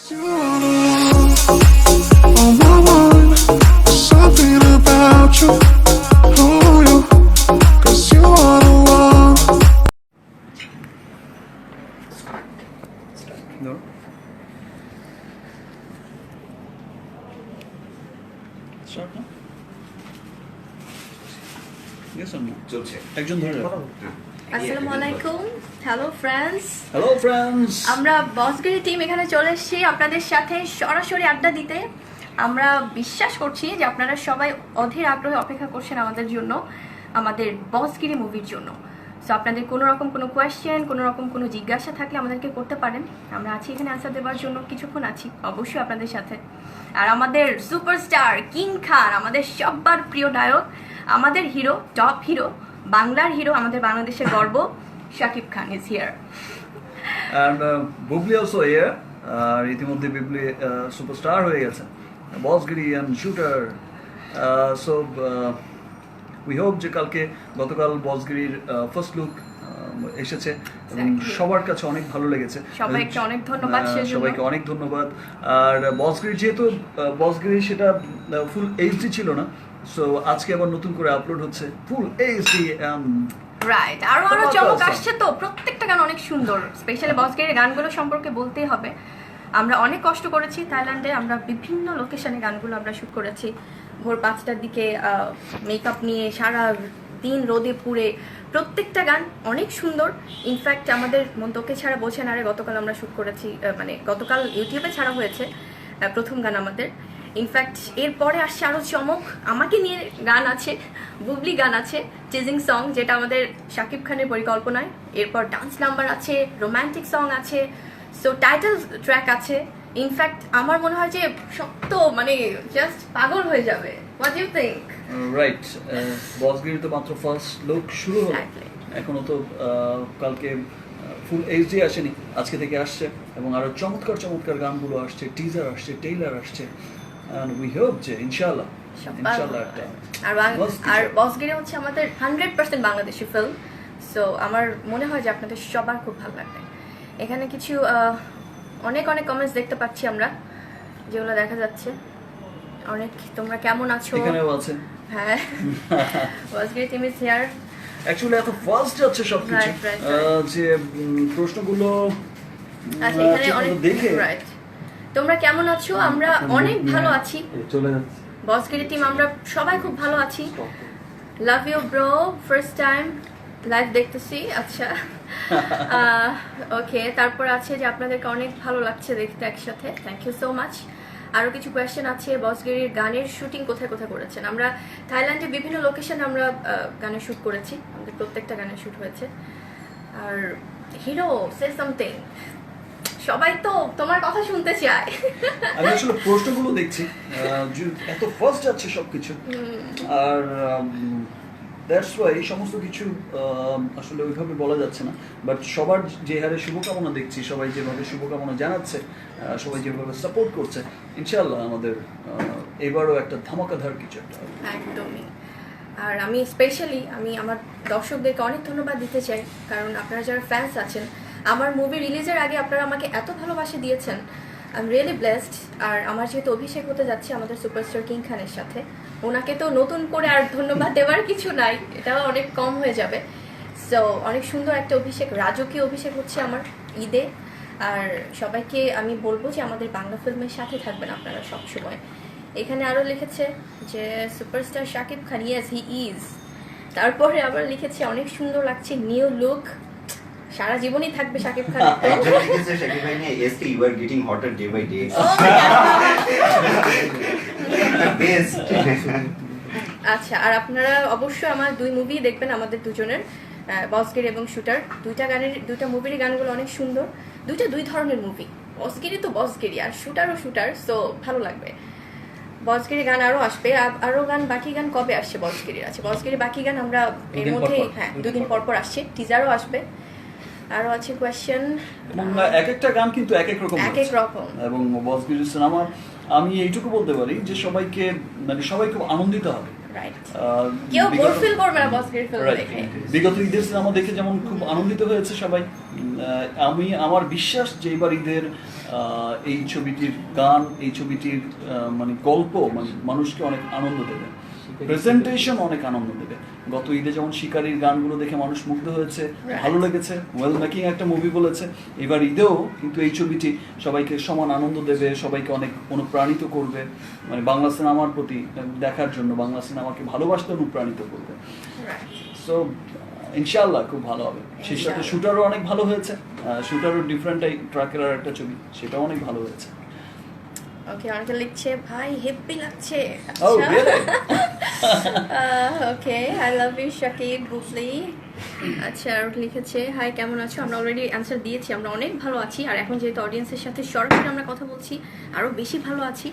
You are the one on my mind. Something about you, oh you, 'cause you are the one. No. Start now. Yes or no? চলছে একজন ধরে রাখো। আসসালামু আলাইকুম, hello friends. Hello friends. আমরা বসগিরি team এখানে চলে এসেছি আপনাদের সাথে সরাসরি আড্ডা দিতে। আমরা বিশ্বাস করছি যে আপনারা সবাই অধীর আগ্রহে অপেক্ষা করছেন আমাদের জন্য, আমাদের বসগিরি মুভির জন্য। সো আপনাদের কোনো রকম কোনো কোয়েশ্চেন, কোনো রকম কোনো জিজ্ঞাসা থাকলে আমাদেরকে করতে পারেন। আমরা আছি এখানে আনসার দেওয়ার জন্য, কিছুক্ষণ আছি অবশ্যই আপনাদের সাথে। আর আমাদের সুপারস্টার কিং খান, আমাদের সবার প্রিয় নায়ক, আমাদের হিরো, টপ হিরো, বাংলার হিরো, আমাদের বাংলাদেশের গর্ব, Shakib Khan is here. And Bubly also here. আর ইতিমধ্যে বুবলি সুপারস্টার হয়ে গেছে, Bossgiri and shooter. So we hope যে গতকাল বসগিরির ফার্স্ট লুক এসেছে এবং সবার কাছে অনেক ভালো লেগেছে। সবাইকে অনেক ধন্যবাদ সেজন্য। সবাইকে অনেক ধন্যবাদ। আর বসগিরি যেহেতু বসগিরি সেটা ফুল এইচডি ছিল না, সো আজকে আবার নতুন করে আপলোড হচ্ছে ফুল এইচডি। রাইট, আরো চমক আসছে তো, প্রত্যেকটা গান অনেক সুন্দর। স্পেশালি বসগিরির গানগুলো সম্পর্কে বলতেই হবে, আমরা অনেক কষ্ট করেছি থাইল্যান্ডে। আমরা বিভিন্ন লোকেশনে গানগুলো আমরা শুট করেছি। ভোর 5টার দিকে মেকআপ নিয়ে সারা দিন রোদে পুড়ে প্রত্যেকটা গান অনেক সুন্দর। ইনফ্যাক্ট আমাদের মন্তকে ছাড়া বোঝেন আরে গতকাল আমরা শুট করেছি, মানে গতকাল ইউটিউবে ছাড়া হয়েছে প্রথম গান আমাদের। ইনফ্যাক্ট এরপরে আসছে আরও চমক, আমাকে নিয়ে গান আছে, বুবলি গান আছে, চিজিং সং যেটা আমাদের শাকিব খানের পরিকল্পনায়। এরপর ডান্স নাম্বার আছে, রোম্যান্টিক সং আছে, সো টাইটেল ট্র্যাক আছে। ইনফ্যাক্ট আমার মনে হয় যে সব তো মানে জাস্ট পাগল হয়ে যাবে। What you think? রাইট, বসগিরি তো মাত্র ফার্স্ট লুক শুরু হলো, এখনো তো কালকে ফুল এইচডি আসেনি, আজকে থেকে আসছে এবং আরো চমৎকার চমৎকার গানগুলো আসছে, টিজার আসছে, ট্রেইলার আসছে। and we hope যে ইনশাআল্লাহ একটা আর বসগিরি হচ্ছে আমাদের 100% বাংলাদেশি ফিল্ম। সো আমার মনে হয় যে আপনাদের সবার খুব ভালো লাগবে। এখানে কিছু অনেক অনেক কমেন্টস দেখতে পাচ্ছি আমরা, যেগুলো দেখা যাচ্ছে অনেক। তোমরা কেমন আছো? এখানেও আছে। হ্যাঁ, বসগিরি টিম ইজ হিয়ার। অ্যাকচুয়ালি এত ফাস্ট যাচ্ছে সবকিছু যে প্রশ্নগুলো আচ্ছা এখানে অনেক দেখে। রাইট, তোমরা কেমন আছো? আমরা অনেক ভালো আছি, চলে যাচ্ছে বসগিরি টিম আমরা সবাই খুব ভালো আছি। Love you bro, first time live দেখতেছি। আচ্ছা ওকে, তারপর আছে যে আপনাদেরকে অনেক ভালো লাগছে দেখতে একসাথে, থ্যাংক ইউ সো মাচ। আরও কিছু কোয়েশ্চেন আছে, বসগিরির গানের শুটিং কোথায় কোথায় করেছেন? আমরা থাইল্যান্ডে বিভিন্ন লোকেশনে আমরা গানের শ্যুট করেছি, আমাদের প্রত্যেকটা গানের শ্যুট হয়েছে। আর হিরো সে সামথিং, সবাই তো তোমার কথা শুনতে চায়। আমি আসলে প্রশ্নগুলো দেখছি, এত ফাস্ট যাচ্ছে সবকিছু, আর দ্যাটস ওয়াই এই সমস্ত কিছু আসলে ওইভাবে বলা যাচ্ছে না। বাট সবার যে হারে শুভকামনা দেখছি, সবাই যেভাবে শুভকামনা জানাচ্ছে, সবাই যেভাবে সাপোর্ট করছে, ইনশাআল্লাহ আমাদের এবারও একটা ধামাকাধার কিছু একটা হবে। একদমই। আর আমি স্পেশালি আমার দর্শকদেরকে অনেক ধন্যবাদ দিতে চাই, কারণ আপনারা যারা ফ্যান্স আছেন, আমার মুভি রিলিজের আগে আপনারা আমাকে এত ভালোবাসা দিয়েছেন, আই এম রিয়েলি ব্লেসড। আর আমার যেহেতু অভিষেক হতে যাচ্ছে আমাদের সুপারস্টার কিং খানের সাথে, ওনাকে তো নতুন করে আর ধন্যবাদ দেওয়ার কিছু নাই, এটাও অনেক কম হয়ে যাবে। সো অনেক সুন্দর একটা অভিষেক, রাজকীয় অভিষেক হচ্ছে আমার ঈদে। আর সবাইকে আমি বলবো যে আমাদের বাংলা ফিল্মের সাথে থাকবেন আপনারা সবসময়। এখানে আরও লিখেছে যে superstar Shakib Khan, yes he is. তারপরে আবার লিখেছে অনেক সুন্দর লাগছে, নিউ লুক, সারা জীবনই থাকবে শাকিব খান। শাকিব ভাই নিয়ে SK you are getting hotter day by day. আচ্ছা, আর আপনারা অবশ্যই আমার দুই মুভি দেখবেন, আমাদের দুজনের, বসগিরি এবং শুটার। দুইটা মুভির গানগুলো অনেক সুন্দর, দুই ধরনের মুভি। বসগিরি তো বসগিরি আর শুটারও শুটার, সো ভালো লাগবে। বসগিরি গান আরও আসবে, আরও গান, বাকি গান কবে আসছে বসগিরির? আছে বসগিরি বাকি গান আমরা এর মধ্যে, হ্যাঁ 2 দিন পর আসছে, টিজারও আসবে। আরও আছে কোয়েশ্চেন, এক একটা গান কিন্তু এক এক রকম এবং বসগিরির সিনেমা। আমি এইটুকু বলতে পারি যে সবাই খুব আনন্দিত হবে রাইট আহ, কেউ বোর বিগত- ফিল করবে না বসগিরি ফিল্ম Right. দেখে। বিগত ঈদের সিনেমা দেখে যেমন খুব আনন্দিত হয়েছে সবাই, আমি আমার বিশ্বাস যে এবার ঈদের এই ছবিটির গান, এই ছবিটির মানে গল্প মানে মানুষকে অনেক আনন্দ দেবে, প্রেজেন্টেশন অনেক আনন্দ দেবে। গত ঈদে যেমন শিকারীর গানগুলো দেখে মানুষ মুগ্ধ হয়েছে, ভালো লেগেছে, ওয়েল মেকিং একটা মুভি বলেছে। এবার ঈদেও কিন্তু এই ছবিটি সবাইকে সমান আনন্দ দেবে, সবাইকে অনেক অনুপ্রাণিত করবে, মানে বাংলা সিনেমার প্রতি দেখার জন্য, বাংলা সিনেমাকে ভালোবাসতে অনুপ্রাণিত করবে। সো ইনশাআল্লাহ খুব ভালো হবে। সেই সাথে শুটারও অনেক ভালো হয়েছে, শুটারও ডিফারেন্ট এই ট্রাকের আর একটা ছবি, সেটাও অনেক ভালো হয়েছে। ওকে, অনেকে লিখছে ভাই হেপি লাগছে। Oh, really? Okay, I love you Shakib Bubly. আচ্ছা, আর লিখেছে হাই কেমন আছো, আমরা অলরেডি অ্যান্সার দিয়েছি, আমরা অনেক ভালো আছি, আর এখন যেহেতু অডিয়েন্সের সাথে সরাসরি আমরা কথা বলছি আরো বেশি ভালো আছি।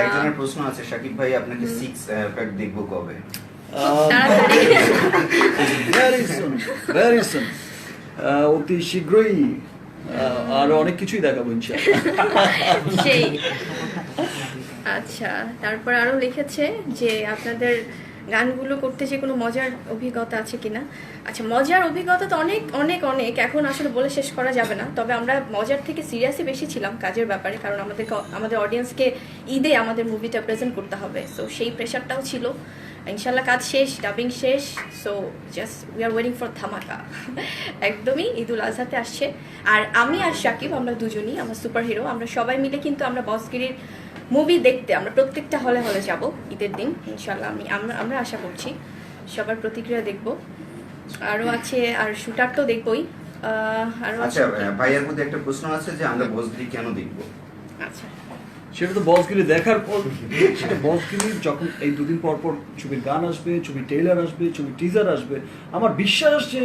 একজনের প্রশ্ন আছে, শাকিব ভাই আপনাকে 6 প্যাক দেখবো কবে? তাড়াতাড়ি ভেরি সুন, অতি শীঘ্রই আরো অনেক কিছুই দেখাবো ইনশাআল্লাহ। সেই। আচ্ছা, তারপর আরো লিখেছে যে আপনাদের গানগুলো করতে যে কোনো মজার অভিজ্ঞতা আছে কিনা। আচ্ছা, মজার অভিজ্ঞতা তো অনেক অনেক অনেক, এখন আসলে বলে শেষ করা যাবে না। তবে আমরা মজার থেকে সিরিয়াসই বেশি ছিলাম কাজের ব্যাপারে, কারণ আমাদের অডিয়েন্সকে ঈদে আমাদের মুভিটা প্রেজেন্ট করতে হবে, সো সেই প্রেশারটাও ছিল। ইনশাল্লাহ কাজ শেষ, ডাবিং শেষ, so just we are waiting for ধামাকা। একদমই ঈদুল আজহাতে আসছে, আর আমি আর শাকিব আমরা দুজনই আমরা সুপার হিরো, আমরা সবাই মিলে কিন্তু আমরা বসগিরির মুভি দেখতে আমরা প্রত্যেকটা হলে হলে যাব ঈদের দিন ইনশাল্লাহ। আমরা আশা করছি সবার প্রতিক্রিয়া দেখব। আরও আছে, আর শুটার তো দেখবই। আরও আছে। আচ্ছা ভাইয়ার মধ্যে একটা প্রশ্ন আছে যে আমরা বসগিরি কেন দেখবো? আচ্ছা, সেটা তো বসগিরি দেখার পর, সেটা বসগিরি যখন এই দুদিন পর পর ছবির গান আসবে, ছবির ট্রেলার আসবে, ছবির টিজার আসবে, আমার বিশ্বাস যে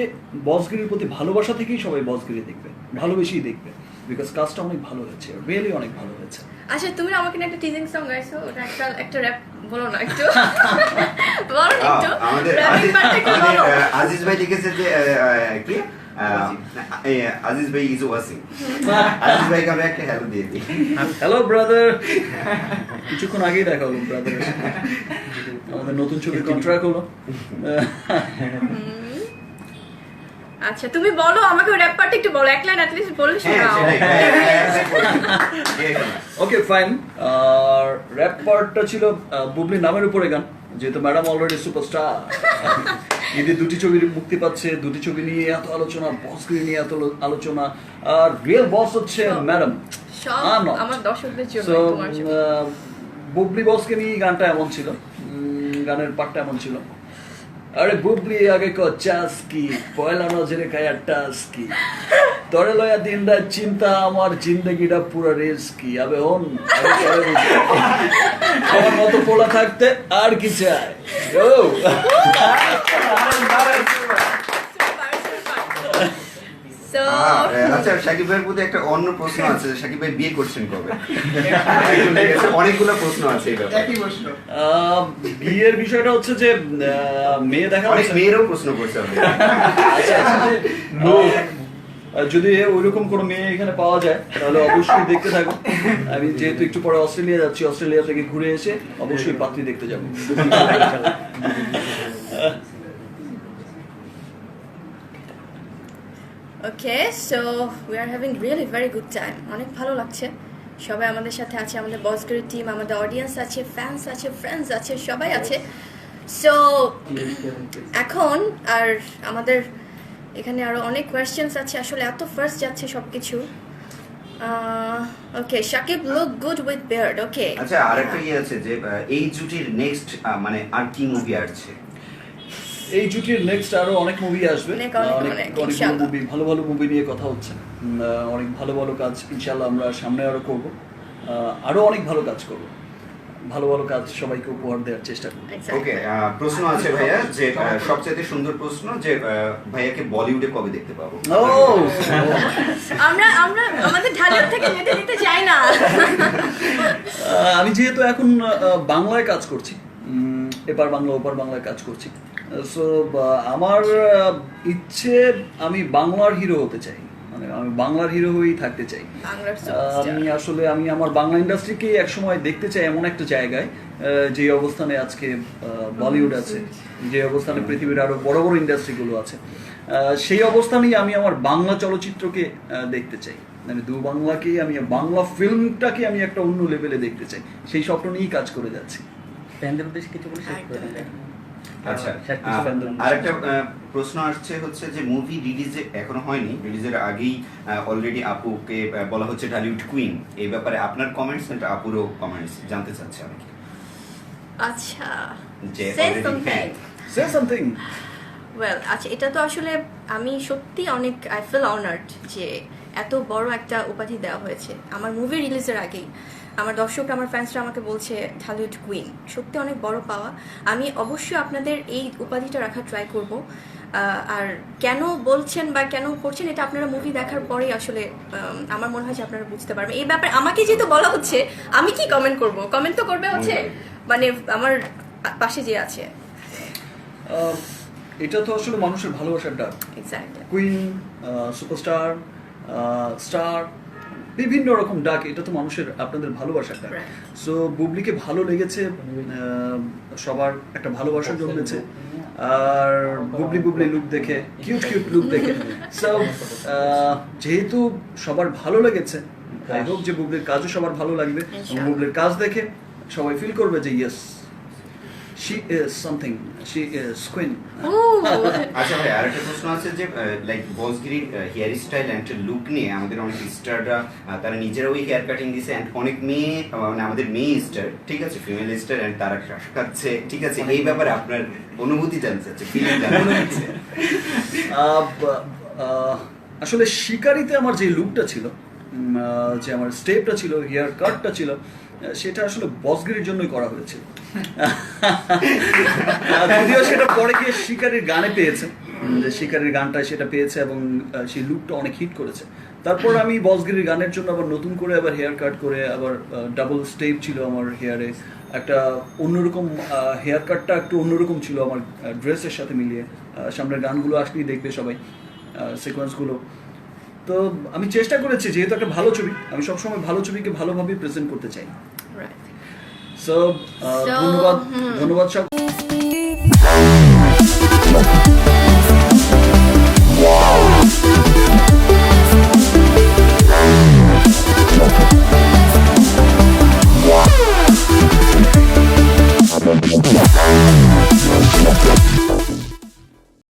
বসগিরির প্রতি ভালোবাসা থেকেই সবাই বসগিরি দেখবে, ভালোবেসেই দেখবে, বিকজ কাজটা অনেক ভালো হয়েছে, রিয়েলি অনেক ভালো হয়েছে। আচ্ছা, তুমি আমাকে না একটা টিজিং সং গাইছো, ওটা একটা র‍্যাপ বলো না একটু। বলো না একটু, আমাদের র‍্যাপিং পার্টটা একটু বলো। আজিজ ভাই লিখেছে যে কি আজিজ ভাই ইজ ওয়াচিং। আজিজ ভাইকে আমরা একটা হ্যালো দিয়ে দিই। হ্যালো ব্রাদার, কিছুক্ষণ আগেই দেখা হলো ব্রাদার, আমাদের নতুন ছবির কন্ট্রাক্ট হলো। আচ্ছা, তুমি বলো আমাকে র‍্যাপ পার্টটা একটু বলো, এক লাইন অ্যাটলিস্ট বললে শোনাও। ওকে ফাইন, আর র‍্যাপ পার্টটা ছিল বুবলির নামের উপরে গান, যেহেতু ম্যাডাম অলরেডি সুপারস্টার। ঈদে দুটি ছবি মুক্তি পাচ্ছে, দুটি ছবি নিয়ে এত আলোচনা, বসগিরি নিয়ে এত আলোচনা, আর রিয়েল বস হচ্ছে ম্যাডাম। সব আমার দর্শকদের জন্য তোমার জন্য। বুবলি বসকে নিয়ে গানটা এমন ছিল, গানের পার্টটা এমন ছিল, আরে বুবলি আগে ক চাস কি, পয়লা নজরে কায়া টাস কি, তরে লয়া দিন রাত চিন্তা, আমার জিন্দগিটা পুরো রেস কি, আবে হন আমার মতো পোলা থাকতে আর কি চাই। ও সো আচ্ছা, শাকিব ভাইয়ের মধ্যে একটা অন্য প্রশ্ন আছে, শাকিব ভাই বিয়ে করছেন কবে? অনেকগুলো প্রশ্ন আছে এই ব্যাপারে। বিয়ের বিষয়টা হচ্ছে যে মেয়ে দেখা অনেক হচ্ছে। মেয়েরও প্রশ্ন করছে আমি। আচ্ছা, যদি ওইরকম কোনো মেয়ে এখানে পাওয়া যায় তাহলে অবশ্যই দেখতে থাকো। আমি যেহেতু একটু পরে অস্ট্রেলিয়া যাচ্ছি, অস্ট্রেলিয়া থেকে ঘুরে এসে অবশ্যই পাত্রী দেখতে যাবো। Okay, so we are having really very good time, অনেক ভালো লাগছে। সবাই আমাদের সাথে আছে, আমাদের বসগিরি টিম, আমাদের অডিয়েন্স আছে, ফ্যান্স আছে, ফ্রেন্ডস আছে, সবাই আছে। সো এখন আর আমাদের এখানে আরো অনেক কোয়েশ্চেন্স আছে, আসলে এত ফার্স্ট যাচ্ছে সবকিছু। Okay, Shakib look good with beard. Okay, আচ্ছা, আরেকটা ইয়ে আছে যে এই জুটির নেক্সট মানে আর কি মুভি আসছে? এই জুটির নেক্সট আরো অনেক মুভি আসবে, অনেকগুলো মুভি, ভালো ভালো মুভি নিয়ে কথা হচ্ছে, অনেক ভালো ভালো কাজ ইনশাআল্লাহ আমরা সামনে আরো করব, আরো অনেক ভালো কাজ করব, ভালো ভালো কাজ সবাইকে উপহার দেওয়ার চেষ্টা করব। ওকে, প্রশ্ন আছে ভাইয়া যে সবচেয়ে সুন্দর প্রশ্ন যে ভাইয়াকে বলিউডে কবে দেখতে পাবো? আমরা আমাদের ঢালিউড থেকে যেতে দিতে চাই না। আমি যেহেতু এখন বাংলায় কাজ করছি, এপার বাংলা ওপার বাংলায় কাজ করছি, সো আমার ইচ্ছে আমি বাংলার হিরো হতে চাই, মানে আমি বাংলার হিরো হয়েই থাকতে চাই। বাংলার superstar। আমি আমার বাংলা ইন্ডাস্ট্রিকে একসময় দেখতে চাই এমন একটা জায়গায় যে অবস্থানে আজকে বলিউড আছে, যে অবস্থানে পৃথিবীর আরো বড় বড় ইন্ডাস্ট্রিগুলো আছে, সেই অবস্থানেই আমি আমার বাংলা চলচ্চিত্রকে দেখতে চাই। মানে দু বাংলাকে আমি বাংলা ফিল্মটাকে আমি একটা অন্য লেভেলে দেখতে চাই, সেই স্বপ্ন নিয়েই কাজ করে যাচ্ছি। ফ্যানদের উদ্দেশ্যে কিছু বলে শেষ করে দিন। আচ্ছা, ফ্যানদের আরেকটা প্রশ্ন আসছে হচ্ছে যে মুভি রিলিজে এখনো হয়নি, রিলিজের আগেই অলরেডি আপুকে বলা হচ্ছে ঢালিউড কুইন। এই ব্যাপারে আপনার কমেন্টস এন্ড আপুরও কমেন্টস জানতে চাচ্ছে অনেকে। আচ্ছা, যে say already something. Say something. Well, আচ্ছা, এটা তো আসলে আমি সত্যি অনেক আই ফিল অনার্ড যে এত বড় একটা উপাধি দেওয়া হয়েছে আমার মুভি রিলিজের আগেই। আমার দর্শকরা, আমার ফ্যান্সরা আমাকে বলছে ঢালিউড কুইন, সত্যি অনেক বড় পাওয়া। আমি অবশ্যই আপনাদের এই উপাধিটা রাখার ট্রাই করব। আর কেন বলছেন বা কেন করছেন এটা আপনারা মুভি দেখার পরেই আসলে আমার মনে হয় যে আপনারা বুঝতে পারবেন। এই ব্যাপারে আমাকে যেহেতু বলা হচ্ছে, আমি কি কমেন্ট করব? কমেন্ট তো করবে হচ্ছে মানে আমার পাশে যে আছে। এটা তো আসলে মানুষের ভালোবাসার ডাক। এক্স্যাক্টলি। কুইন, সুপারস্টার, স্টার, বিভিন্ন রকম ডাক, এটা তো মানুষের আপনাদের ভালোবাসার ডাক। Right. সো বুবলিকে ভালো লেগেছে, সবার একটা ভালোবাসা জন্মেছে। আর বুবলি লুক দেখে, কিউট লুক দেখে, সো যেহেতু সবার ভালো লেগেছে, আই হোপ যে বুবলির কাজও সবার ভালো লাগবে। এবং বুবলির কাজ দেখে সবাই ফিল করবে যে yes, she is something, she is queen. আচ্ছা ভাই, আরেকটা প্রশ্ন আছে যে লাইক বসগিরির হেয়ার স্টাইল এন্ড লুক নিয়ে আমাদের অনেক স্টাররা তারা নিজেরা ওই হেয়ার কাটিং দিছে এন্ড অনেক মেয়ে, মানে আমাদের মেয়ে স্টার, ঠিক আছে, ফিমেল স্টার এন্ড তারা ক্রাশ খাচ্ছে, ঠিক আছে, এই ব্যাপারে আপনার অনুভূতি জানতে চাচ্ছি, ফিলিং জানতে চাচ্ছি। আসলে শিকারিতে আমার যে লুকটা ছিল, যে আমার স্টেপটা ছিল, হেয়ার কাটটা ছিল, সেটা আসলে বসগিরির জন্যই করা হয়েছিল। যদিও সেটা পরে গিয়ে শিকারির গানে পেয়েছে, যে শিকারির গানটায় সেটা পেয়েছে এবং সেই লুকটা অনেক হিট করেছে। তারপর আমি বসগিরির গানের জন্য আবার নতুন করে আবার হেয়ার কাট করে, আবার ডাবল স্টেপ ছিল আমার হেয়ারে, একটা অন্যরকম হেয়ার কাটটা একটু অন্যরকম ছিল আমার ড্রেসের সাথে মিলিয়ে। সামনের গানগুলো আসলেই দেখবে সবাই সিকোয়েন্সগুলো। তো আমি চেষ্টা করেছি, যেহেতু একটা ভালো ছবি, আমি সবসময় ভালো ছবিকে ভালোভাবে প্রেজেন্ট করতে চাই। সো ধন্যবাদ সব